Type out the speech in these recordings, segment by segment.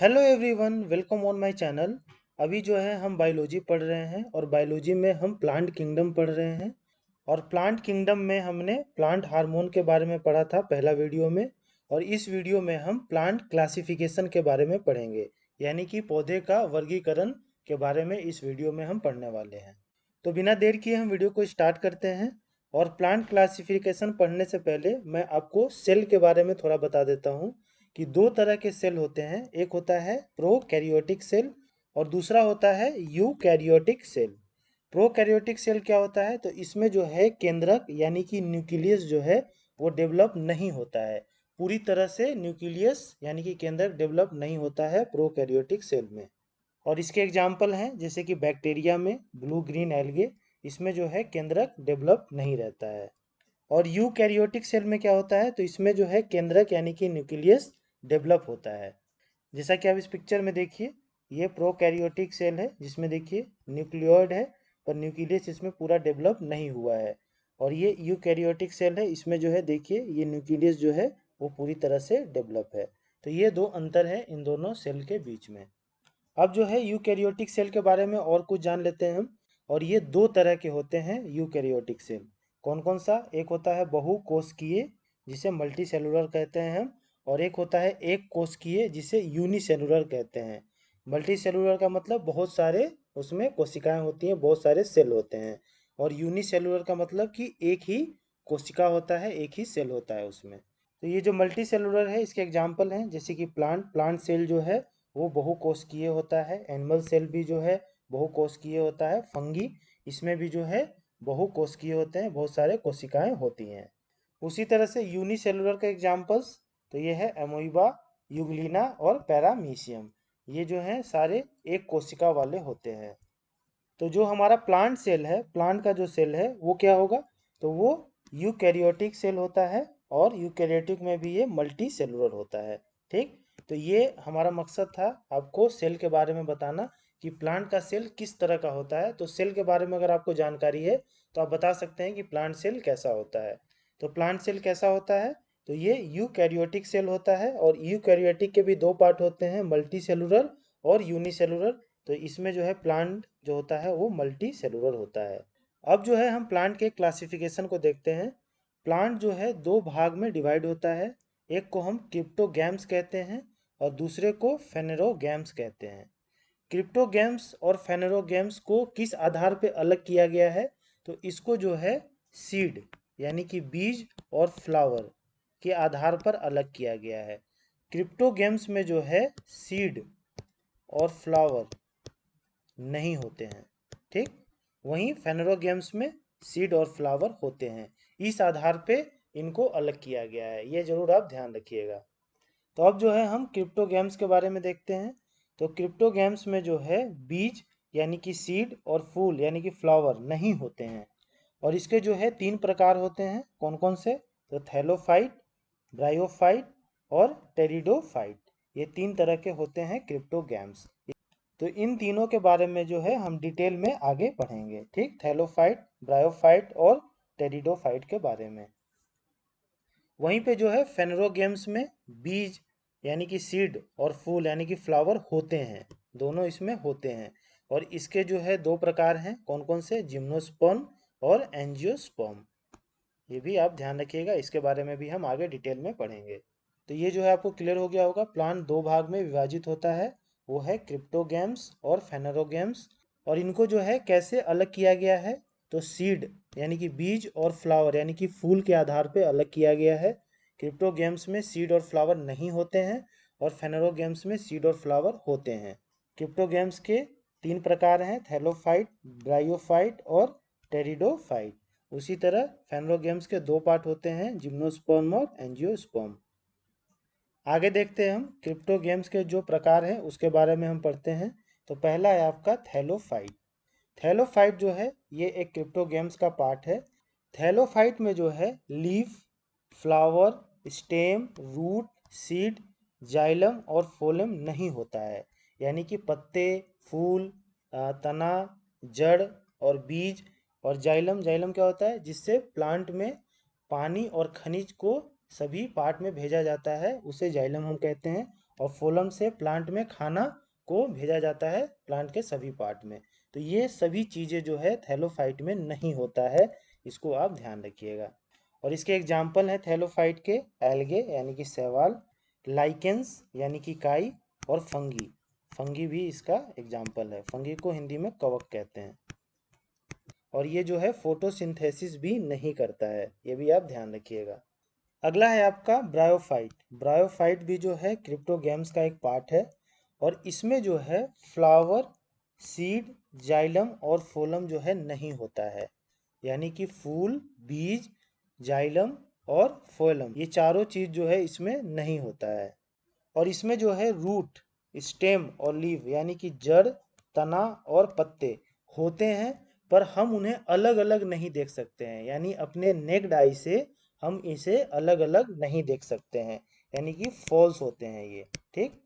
Hello everyone, welcome on my channel. अभी जो है हम बायोलॉजी पढ़ रहे हैं और बायोलॉजी में हम प्लांट किंगडम पढ़ रहे हैं। और प्लांट किंगडम में हमने प्लांट हार्मोन के बारे में पढ़ा था पहला वीडियो में। और इस वीडियो में हम प्लांट क्लासिफिकेशन के बारे में पढ़ेंगे, यानी कि पौधे का वर्गीकरण के बारे में इस वीडियो में हम पढ़ने वाले हैं। तो बिना देर किए हम वीडियो को स्टार्ट करते हैं। और प्लांट क्लासिफिकेशन पढ़ने से पहले मैं आपको सेल के बारे में थोड़ा बता देता हूँ कि दो तरह के सेल होते हैं। एक होता है प्रोकैरियोटिक सेल और दूसरा होता है यूकैरियोटिक सेल। प्रोकैरियोटिक सेल क्या होता है, तो इसमें जो है केंद्रक यानी कि न्यूक्लियस जो है वो डेवलप नहीं होता है। पूरी तरह से न्यूक्लियस यानी कि केंद्रक डेवलप नहीं होता है प्रोकैरियोटिक सेल में। और इसके एग्जाम्पल हैं जैसे कि बैक्टीरिया में ब्लू ग्रीन एल्गे, इसमें जो है केंद्रक डेवलप नहीं रहता है। और यूकैरियोटिक सेल में क्या होता है, तो इसमें जो है केंद्रक यानी कि न्यूक्लियस डेवलप होता है। जैसा कि आप इस पिक्चर में देखिए, ये प्रोकैरियोटिक सेल है जिसमें देखिए न्यूक्लियोइड है पर न्यूक्लियस इसमें पूरा डेवलप नहीं हुआ है। और ये यूकैरियोटिक सेल है, इसमें जो है देखिए ये न्यूक्लियस जो है वो पूरी तरह से डेवलप है। तो ये दो अंतर है इन दोनों सेल के बीच में। अब जो है यूकैरियोटिक सेल के बारे में और कुछ जान लेते हैं हम। और ये दो तरह के होते हैं यूकैरियोटिक सेल। कौन कौन सा? एक होता है बहुकोशिकीय जिसे मल्टी सेलुलर कहते हैं हम। और एक होता है एक कोशिकीय जिसे यूनिसेलुलर कहते हैं। मल्टी सेलुलर का मतलब बहुत सारे उसमें कोशिकाएं होती हैं, बहुत सारे सेल होते हैं। और यूनिसेलुलर का मतलब कि एक ही कोशिका होता है, एक ही सेल होता है उसमें। तो ये जो मल्टी सेलुलर है इसके एग्जाम्पल हैं जैसे कि प्लांट सेल जो है वो बहुकोशिकीय होता है। एनिमल सेल भी जो है बहुकोशिकीय होता है। फंगी इसमें भी जो है बहुकोशिकीय होते हैं, बहुत सारे कोशिकाएं होती हैं। उसी तरह से यूनिसेलुलर का एग्जाम्पल्स तो ये है एमोइबा, यूग्लिना और पैरामीशियम। ये जो हैं सारे एक कोशिका वाले होते हैं। तो जो हमारा प्लांट सेल है, प्लांट का जो सेल है वो क्या होगा, तो वो यूकैरियोटिक सेल होता है। और यूकैरियोटिक में भी ये मल्टी सेलुलर होता है। ठीक। तो ये हमारा मकसद था आपको सेल के बारे में बताना कि प्लांट का सेल किस तरह का होता है। तो सेल के बारे में अगर आपको जानकारी है तो आप बता सकते हैं कि प्लांट सेल कैसा होता है। तो प्लांट सेल कैसा होता है, तो ये यूकैरियोटिक सेल होता है। और यूकैरियोटिक के भी दो पार्ट होते हैं, मल्टी सेलुलर और यूनिसेलुलर। तो इसमें जो है प्लांट जो होता है वो मल्टी सेलुलर होता है। अब जो है हम प्लांट के क्लासिफिकेशन को देखते हैं। प्लांट जो है दो भाग में डिवाइड होता है। एक को हम क्रिप्टोगैम्स कहते हैं और दूसरे को फेनेरोगैम्स कहते हैं। क्रिप्टोगैम्स और फेनेरोगैम्स को किस आधार पे अलग किया गया है, तो इसको जो है सीड यानी कि बीज और फ्लावर के आधार पर अलग किया गया है। क्रिप्टोगैम्स में जो है सीड और फ्लावर नहीं होते हैं। ठीक। वहीं फेनेरोगैम्स में सीड और फ्लावर होते हैं। इस आधार पे इनको अलग किया गया है, ये जरूर आप ध्यान रखिएगा। तो अब जो है हम क्रिप्टोगैम्स के बारे में देखते हैं। तो क्रिप्टोगैम्स में जो है बीज यानी कि सीड और फूल यानी कि फ्लावर नहीं होते हैं। और इसके जो है तीन प्रकार होते हैं। कौन कौन से? तो थैलोफाइट, ब्रायोफाइट और टेरिडोफाइट। ये तीन तरह के होते हैं क्रिप्टोगैम्स। तो इन तीनों के बारे में जो है हम डिटेल में आगे पढ़ेंगे। ठीक। थैलोफाइट, ब्रायोफाइट और टेरिडोफाइट के बारे में। वहीं पे जो है फेनेरोगैम्स में बीज यानी कि सीड और फूल यानी कि फ्लावर होते हैं, दोनों इसमें होते हैं। और इसके जो है दो प्रकार हैं। कौन कौन से? जिम्नोस्पर्म और एंजियोस्पर्म। ये भी आप ध्यान रखिएगा, इसके बारे में भी हम आगे डिटेल में पढ़ेंगे। तो ये जो है आपको क्लियर हो गया होगा, प्लांट दो भाग में विभाजित होता है, वो है क्रिप्टोगैम्स और फेनेरोगैम्स। और इनको जो है कैसे अलग किया गया है, तो सीड यानी कि बीज और फ्लावर यानी कि फूल के आधार पे अलग किया गया है। क्रिप्टोगैम्स में सीड और फ्लावर नहीं होते हैं और फेनेरोगैम्स में सीड और फ्लावर होते हैं। क्रिप्टोगैम्स के तीन प्रकार हैं, थैलोफाइट, ब्रायोफाइट और टेरिडोफाइट। उसी तरह फेनेरोगैम्स के दो पार्ट होते हैं, जिम्नोस्पर्म और एंजियोस्पर्म। आगे देखते हैं हम क्रिप्टोगैम्स के जो प्रकार हैं उसके बारे में हम पढ़ते हैं। तो पहला है आपका थैलोफाइट। थैलोफाइट जो है ये एक क्रिप्टोगैम्स का पार्ट है। थैलोफाइट में जो है leaf, flower, stem, root, seed, xylem और फोलम नहीं होता है। यानी कि पत्ते, फूल, तना, जड़ और बीज। और जाइलम, जाइलम क्या होता है? जिससे प्लांट में पानी और खनिज को सभी पार्ट में भेजा जाता है, उसे जाइलम हम कहते हैं। और फोलम से प्लांट में खाना को भेजा जाता है प्लांट के सभी पार्ट में। तो ये सभी चीज़ें जो है थैलोफाइट में नहीं होता है, इसको आप ध्यान रखिएगा। और इसके एग्जाम्पल हैं थैलोफाइट के एल्गे यानी कि शैवाल, लाइकेंस यानी कि काई, और फंगी। फंगी भी इसका एग्जाम्पल है। फंगी को हिंदी में कवक कहते हैं। और ये जो है फोटोसिंथेसिस भी नहीं करता है, ये भी आप ध्यान रखिएगा। अगला है आपका ब्रायोफाइट। ब्रायोफाइट भी जो है क्रिप्टोगैम्स का एक पार्ट है। और इसमें जो है फ्लावर, सीड, जाइलम और फोलम जो है नहीं होता है। यानी कि फूल, बीज, जाइलम और फोलम, ये चारों चीज जो है इसमें नहीं होता है। और इसमें जो है रूट, स्टेम और लीव यानी कि जड़, तना और पत्ते होते हैं, पर हम उन्हें अलग अलग नहीं देख सकते हैं। यानी अपने नेक्ड आई से हम इसे अलग अलग नहीं देख सकते हैं, यानी कि फॉल्स होते हैं ये। ठीक,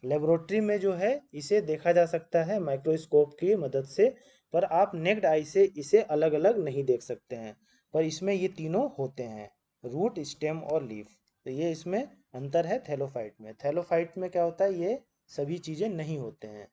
लेबोरेटरी में जो है इसे देखा जा सकता है माइक्रोस्कोप की मदद से, पर आप नेक्ड आई से इसे अलग अलग नहीं देख सकते हैं। पर इसमें ये तीनों होते हैं, रूट, स्टेम और लीफ। तो ये इसमें अंतर है थैलोफाइट में। थैलोफाइट में क्या होता है, ये सभी चीज़ें नहीं होते हैं।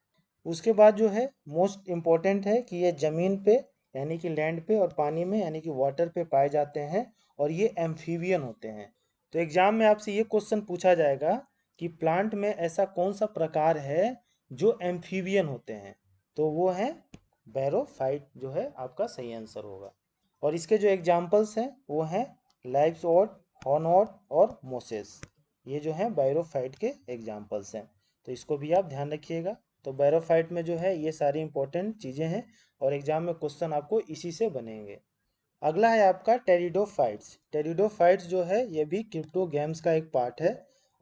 उसके बाद जो है मोस्ट इम्पॉर्टेंट है कि ये ज़मीन पे यानी कि लैंड पे और पानी में यानी कि वाटर पे पाए जाते हैं, और ये एम्फीबियन होते हैं। तो एग्जाम में आपसे ये क्वेश्चन पूछा जाएगा कि प्लांट में ऐसा कौन सा प्रकार है जो एम्फीबियन होते हैं, तो वो है बैरोफाइट, जो है आपका सही आंसर होगा। और इसके जो एग्जाम्पल्स हैं वो हैं लाइव्सवॉट, हॉर्नवॉट और मोसेस। ये जो हैं बैरोफाइट के एग्जाम्पल्स हैं, तो इसको भी आप ध्यान रखिएगा। तो बैरोफाइट में जो है ये सारी इंपॉर्टेंट चीज़ें हैं, और एग्जाम में क्वेश्चन आपको इसी से बनेंगे। अगला है आपका टेरिडोफाइट्स। टेरिडोफाइट्स जो है ये भी क्रिप्टोगैम्स का एक पार्ट है,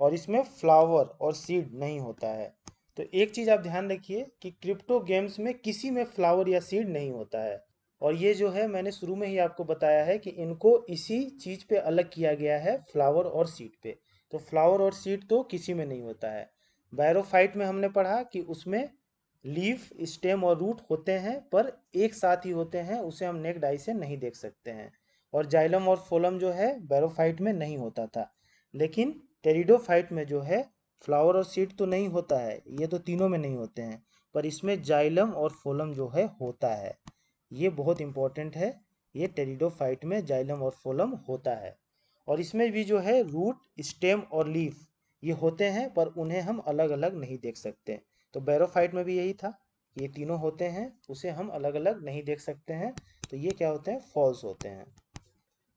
और इसमें फ्लावर और सीड नहीं होता है। तो एक चीज़ आप ध्यान रखिए कि क्रिप्टोगैम्स में किसी में फ्लावर या सीड नहीं होता है। और ये जो है मैंने शुरू में ही आपको बताया है कि इनको इसी चीज़ पे अलग किया गया है, फ्लावर और सीड पे। तो फ्लावर और सीड तो किसी में नहीं होता है। बैरोफाइट में हमने पढ़ा कि उसमें लीफ, स्टेम और रूट होते हैं, पर एक साथ ही होते हैं, उसे हम नेक्ड आई से नहीं देख सकते हैं। और जाइलम और फोलम जो है बैरोफाइट में नहीं होता था। लेकिन टेरिडोफाइट में जो है फ्लावर और सीड तो नहीं होता है, ये तो तीनों में नहीं होते हैं, पर इसमें जाइलम और फोलम जो है होता है। ये बहुत इंपॉर्टेंट है, ये टेरिडोफाइट में जाइलम और फोलम होता है। और इसमें भी जो है रूट, स्टेम और लीफ ये होते हैं, पर उन्हें हम अलग अलग नहीं देख सकते। तो बैरोफाइट में भी यही था, ये तीनों होते हैं, उसे हम अलग अलग नहीं देख सकते हैं। तो ये क्या होते हैं, फॉल्स होते हैं।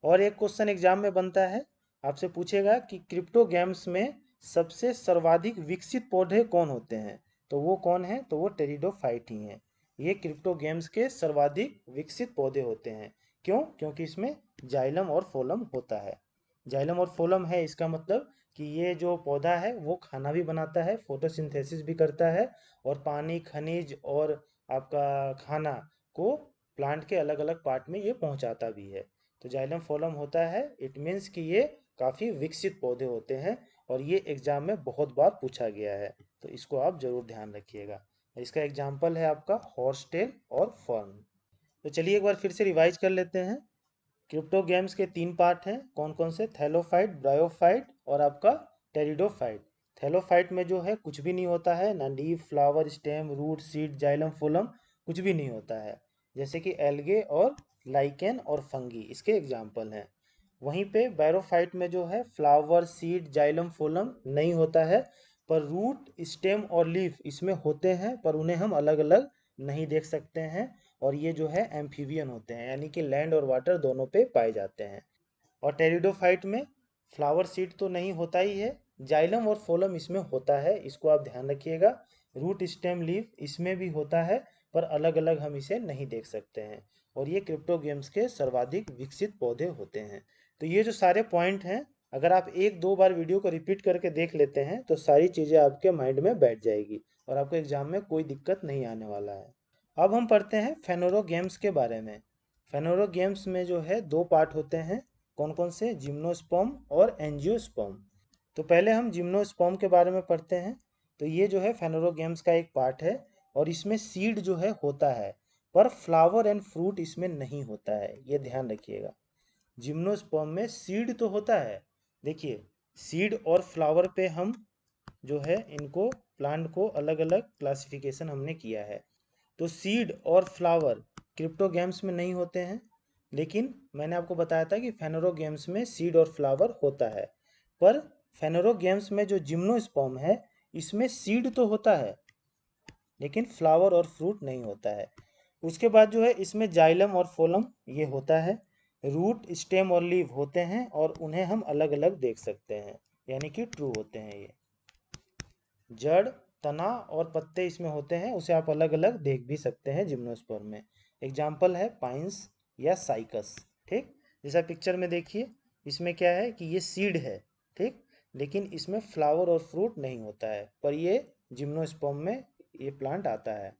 और एक क्वेश्चन एग्जाम में बनता है, आपसे पूछेगा कि क्रिप्टोगैम्स में सबसे सर्वाधिक विकसित पौधे कौन होते हैं, तो वो कौन है, तो वो टेरिडोफाइट ही हैं। ये क्रिप्टोगैम्स के सर्वाधिक विकसित पौधे होते हैं। क्यों? क्योंकि इसमें जाइलम और फोलम होता है। जाइलम और फोलम है, इसका मतलब कि ये जो पौधा है वो खाना भी बनाता है, फोटोसिंथेसिस भी करता है, और पानी, खनिज और आपका खाना को प्लांट के अलग अलग पार्ट में ये पहुंचाता भी है। तो जाइलम फोलम होता है, इट मीन्स कि ये काफ़ी विकसित पौधे होते हैं, और ये एग्जाम में बहुत बार पूछा गया है, तो इसको आप जरूर ध्यान रखिएगा। इसका एग्जाम्पल है आपका हॉर्सटेल और फर्न। तो चलिए एक बार फिर से रिवाइज कर लेते हैं। क्रिप्टोगैम्स के तीन पार्ट हैं, कौन कौन से, थैलोफाइट, ब्रायोफाइट और आपका टेरिडोफाइट। थैलोफाइट में जो है कुछ भी नहीं होता है, ना leaf, flower, stem, root, seed, xylem, phloem, कुछ भी नहीं होता है, जैसे कि एल्गे और लाइकेन और फंगी इसके एग्जाम्पल हैं। वहीं पे बैरोफाइट में जो है फ्लावर, सीड, जाइलम, फोलम नहीं होता है, पर रूट, स्टेम और लीफ इसमें होते हैं, पर उन्हें हम अलग अलग नहीं देख सकते हैं। और ये जो है एम्फीबियन होते हैं, यानी कि लैंड और वाटर दोनों पे पाए जाते हैं। और टेरिडोफाइट में फ्लावर सीड तो नहीं होता ही है, जाइलम और फोलम इसमें होता है, इसको आप ध्यान रखिएगा। रूट, स्टेम, लीफ इसमें भी होता है, पर अलग अलग हम इसे नहीं देख सकते हैं। और ये क्रिप्टोगेम्स के सर्वाधिक विकसित पौधे होते हैं। तो ये जो सारे पॉइंट हैं, अगर आप एक दो बार वीडियो को रिपीट करके देख लेते हैं तो सारी चीज़ें आपके माइंड में बैठ जाएगी, और आपको एग्जाम में कोई दिक्कत नहीं आने वाला है। अब हम पढ़ते हैं फेनोरो गेम्स के बारे में। फेनोरो गेम्स में जो है दो पार्ट होते हैं, कौन कौन से, जिम्नोस्पर्म और एंजियोस्पर्म। तो पहले हम जिम्नोस्पर्म के बारे में पढ़ते हैं। तो ये जो है फेनोरो गेम्स का एक पार्ट है, और इसमें सीड जो है होता है, पर फ्लावर एंड फ्रूट इसमें नहीं होता है, ये ध्यान रखिएगा। जिम्नोस्पर्म में सीड तो होता है, देखिए सीड और फ्लावर पे हम जो है इनको प्लांट को अलग अलग क्लासिफिकेशन हमने किया है। तो सीड और फ्लावर क्रिप्टोगेम्स में नहीं होते हैं, लेकिन मैंने आपको बताया था कि फेनोरोगेम्स में सीड और फ्लावर होता है। पर फेनोरोगेम्स में जो जिम्नोस्पर्म है इसमें सीड तो होता है लेकिन फ्लावर और फ्रूट नहीं होता है। उसके बाद जो है इसमें जाइलम और फोलम ये होता है। रूट, स्टेम और लीव होते हैं और उन्हें हम अलग अलग देख सकते हैं, यानी कि ट्रू होते हैं ये। जड़, तना और पत्ते इसमें होते हैं, उसे आप अलग अलग देख भी सकते हैं जिम्नोस्पर्म में। एग्जाम्पल है पाइन्स या साइकस। ठीक, जैसा पिक्चर में देखिए, इसमें क्या है कि ये सीड है, ठीक, लेकिन इसमें फ्लावर और फ्रूट नहीं होता है, पर ये जिम्नोस्पर्म में ये प्लांट आता है।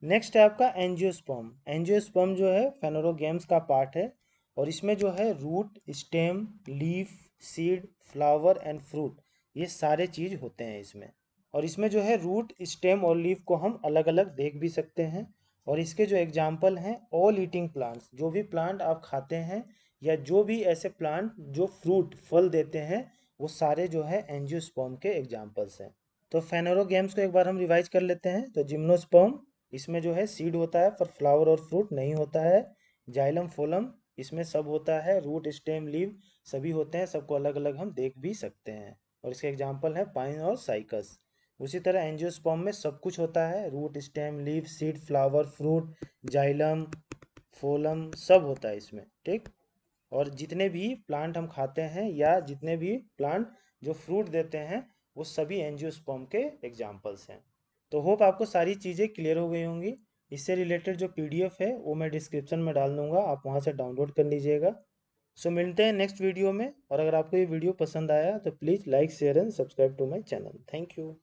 नेक्स्ट है आपका एंजियोस्पर्म। एंजियोस्पर्म जो है फेनोरोगेम्स का पार्ट है और इसमें जो है root, stem, leaf, seed, flower and fruit ये सारे चीज होते हैं इसमें। और इसमें जो है रूट, स्टेम और लीफ को हम अलग अलग देख भी सकते हैं। और इसके जो एग्जाम्पल हैं, ऑल ईटिंग प्लांट्स, जो भी प्लांट आप खाते हैं या जो भी ऐसे प्लांट जो फ्रूट फल देते हैं, वो सारे जो है एंजियोस्पर्म के एग्जाम्पल्स हैं। तो फेनोरोगेम्स को एक बार हम रिवाइज कर लेते हैं। तो जिम्नोस्पर्म, इसमें जो है सीड होता है पर फ्लावर और फ्रूट नहीं होता है। जाइलम फोलम, इसमें सब होता है, रूट, स्टेम, लीव सभी होते हैं, सबको अलग अलग हम देख भी सकते हैं। और इसके एग्जाम्पल है पाइन और साइकस। उसी तरह एंजियोस्पर्म में सब कुछ होता है, root, stem, leave, seed, flower, fruit, xylem, phloem सब होता है इसमें। ठीक, और जितने भी प्लांट हम खाते हैं या जितने भी प्लांट जो फ्रूट देते हैं वो सभी एंजियोस्पर्म के एग्जाम्पल्स हैं। तो होप आपको सारी चीज़ें क्लियर हो गई होंगी। इससे रिलेटेड जो पीडीएफ है वो मैं डिस्क्रिप्शन में डाल दूंगा, आप वहाँ से डाउनलोड कर लीजिएगा। सो मिलते हैं नेक्स्ट वीडियो में, और अगर आपको ये वीडियो पसंद आया तो please like, share and subscribe to my channel. Thank you.